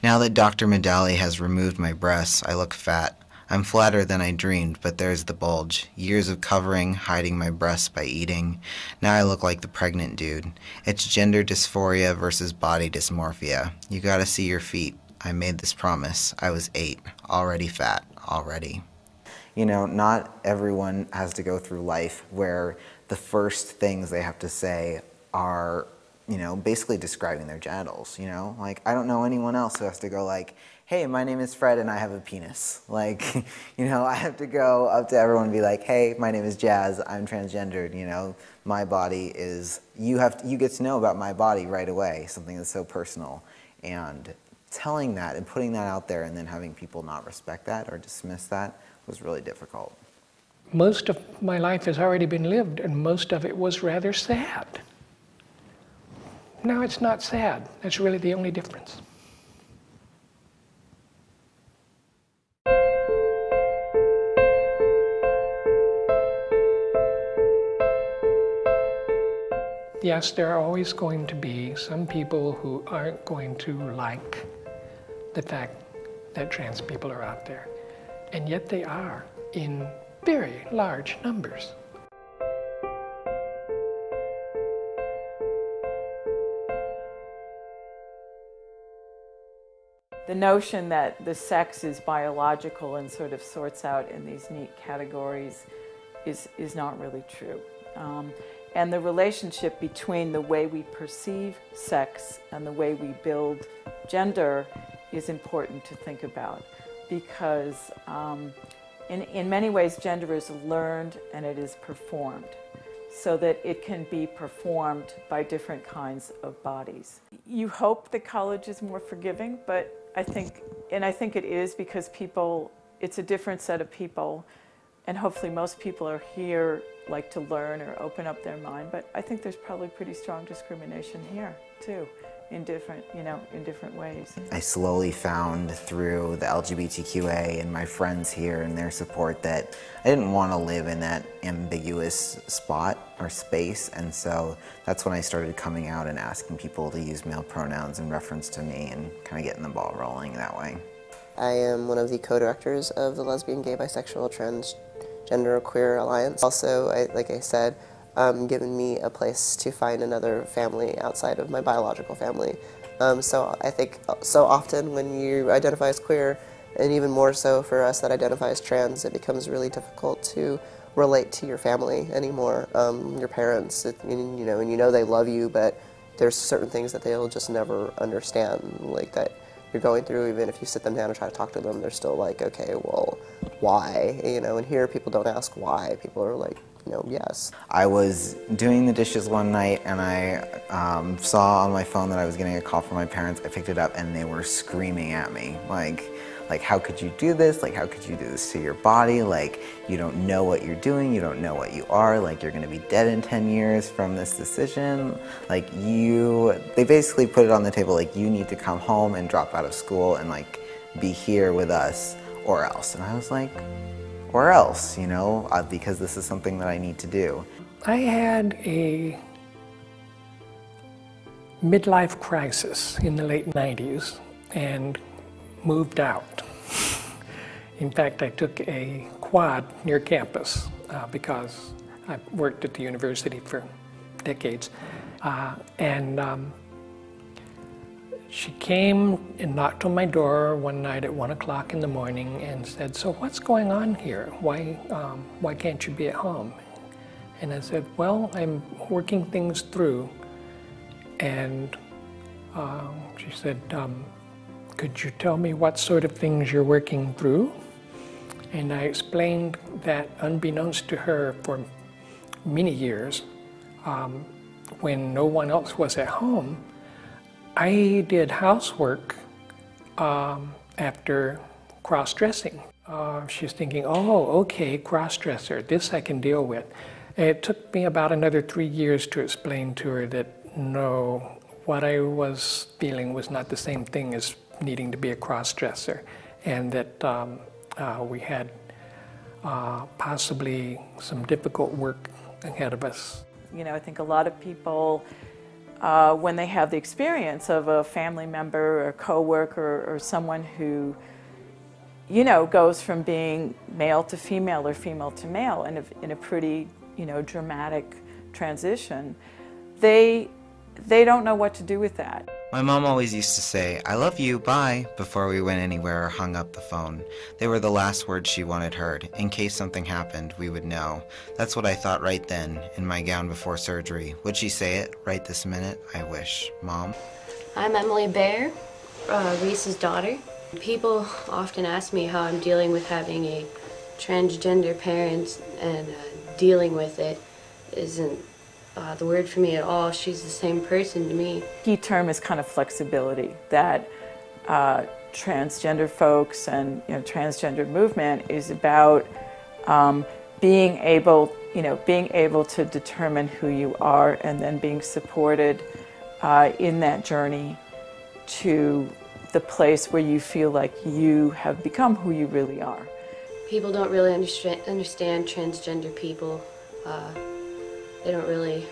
Now that Dr. Medali has removed my breasts, I look fat. I'm flatter than I dreamed, but there's the bulge. Years of covering, hiding my breasts by eating. Now I look like the pregnant dude. It's gender dysphoria versus body dysmorphia. You gotta see your feet. I made this promise. I was 8. Already fat. Already. You know, not everyone has to go through life where the first things they have to say are, you know, basically describing their genitals, you know? Like, I don't know anyone else who has to go like, hey, my name is Fred and I have a penis. Like, you know, I have to go up to everyone and be like, hey, my name is Jazz, I'm transgendered, you know, my body is, you get to know about my body right away, something that's so personal. And telling that and putting that out there and then having people not respect that or dismiss that was really difficult. Most of my life has already been lived, and most of it was rather sad. Now it's not sad. That's really the only difference. Yes, there are always going to be some people who aren't going to like the fact that trans people are out there. And yet they are in very large numbers. The notion that the sex is biological and sort of sorts out in these neat categories is not really true. And the relationship between the way we perceive sex and the way we build gender is important to think about, because in many ways gender is learned and it is performed, so that it can be performed by different kinds of bodies. You hope that college is more forgiving, but I think it is, because it's a different set of people, and hopefully most people are here like to learn or open up their mind, but I think there's probably pretty strong discrimination here too, in different ways. I slowly found through the LGBTQA and my friends here and their support that I didn't want to live in that ambiguous spot or space, and so that's when I started coming out and asking people to use male pronouns in reference to me and kind of getting the ball rolling that way. I am one of the co-directors of the Lesbian, Gay, Bisexual, Transgender, Queer Alliance. Also, like I said, given me a place to find another family outside of my biological family. So I think so often when you identify as queer, and even more so for us that identify as trans, it becomes really difficult to relate to your family anymore. Your parents, and you know they love you, but there's certain things that they'll just never understand, like that you're going through. Even if you sit them down and try to talk to them, they're still like, okay, well, why? You know, and here people don't ask why. People are like, you know, yes. I was doing the dishes one night and I saw on my phone that I was getting a call from my parents. I picked it up and they were screaming at me, like how could you do this? Like, how could you do this to your body? Like, you don't know what you're doing, you don't know what you are, like you're gonna be dead in 10 years from this decision. Like they basically put it on the table, like you need to come home and drop out of school and like be here with us or else. And I was like, or else, you know, because this is something that I need to do. I had a midlife crisis in the late 90s and moved out. In fact, I took a quad near campus because I worked at the university for decades. She came and knocked on my door one night at 1 o'clock in the morning and said, "So what's going on here? Why can't you be at home?" And I said, "Well, I'm working things through." And she said, "Could you tell me what sort of things you're working through?" And I explained that, unbeknownst to her, for many years, when no one else was at home, I did housework after cross-dressing. She's thinking, oh, okay, cross-dresser, this I can deal with. It took me about another 3 years to explain to her that no, what I was feeling was not the same thing as needing to be a cross-dresser, and that we had possibly some difficult work ahead of us. You know, I think a lot of people when they have the experience of a family member or coworker or someone who, you know, goes from being male to female or female to male in a pretty, you know, dramatic transition, they don't know what to do with that. My mom always used to say, "I love you, bye," before we went anywhere or hung up the phone. They were the last words she wanted heard. In case something happened, we would know. That's what I thought right then, in my gown before surgery. Would she say it right this minute? I wish. Mom? I'm Emily Bear, Risa's daughter. People often ask me how I'm dealing with having a transgender parent, and dealing with it isn't the word for me at all. She's the same person to me. Key term is kind of flexibility, that transgender folks and, you know, transgender movement is about being able to determine who you are and then being supported in that journey to the place where you feel like you have become who you really are. People don't really understand transgender people. They don't really,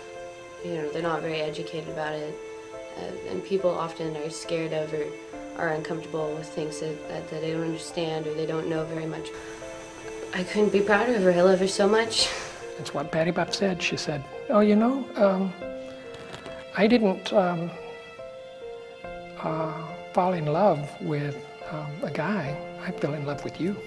you know, they're not very educated about it. And people often are scared of or are uncomfortable with things that they don't understand or they don't know very much. I couldn't be prouder of her. I love her so much. That's what Patty Buff said. She said, "Oh, you know, I didn't fall in love with a guy. I fell in love with you."